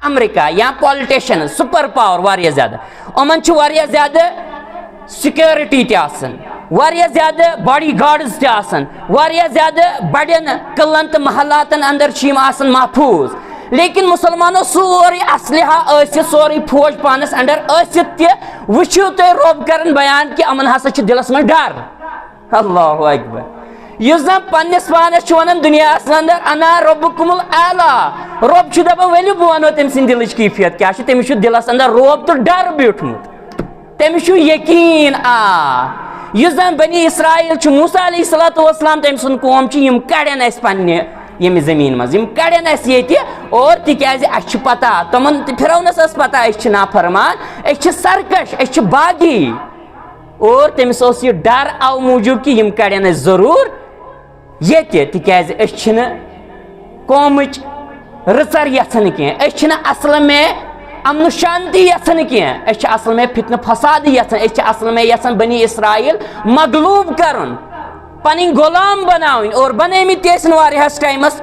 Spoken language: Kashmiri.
अमेरिका या पॉलिटिशियन सुपर पावर वारिया ज्यादा उमन वारिया ज्यादा सिक्योरिटी वारिया ज्यादा बॉडी गार्ड्स वारिया ज्यादा बड़न कलन तो महलातन अंदर महफूज लेकिन मुसलमानों सोरे असलहा सोरे फौज पानस अंडर वुचो तुम रोब कर बयान कि अमन हसा दिलस में डर अल्लाह अकबर युस पन्निस पानस वन दुनिया अंदर अना रब्बुकुमुल आला रब दपा वलियो बह वनो तम सद दिलच कैफियत क्या तमिस दिलस अंदर रोब तो डर बैठमुत तमिस यकीन युस बनी इसराइल मूसा अलैहिस्सलाम तम सुन कौम कड़न अस पन्ने ये जमीन मज कड़न अस ये और तिकाज अस पता तमन फिरौनस पता नाफरमान सरकश बागी और तमिस यह डर आव मूजूब कि कड़न जरूर ये तिकाज कौमच रचर यन कह असल में अमन शांति यन कह असल में फितन फसाद यन असल में यन बनी इसराइल मगलूब कर पन गुलाम बनावन और बनमित टाइमस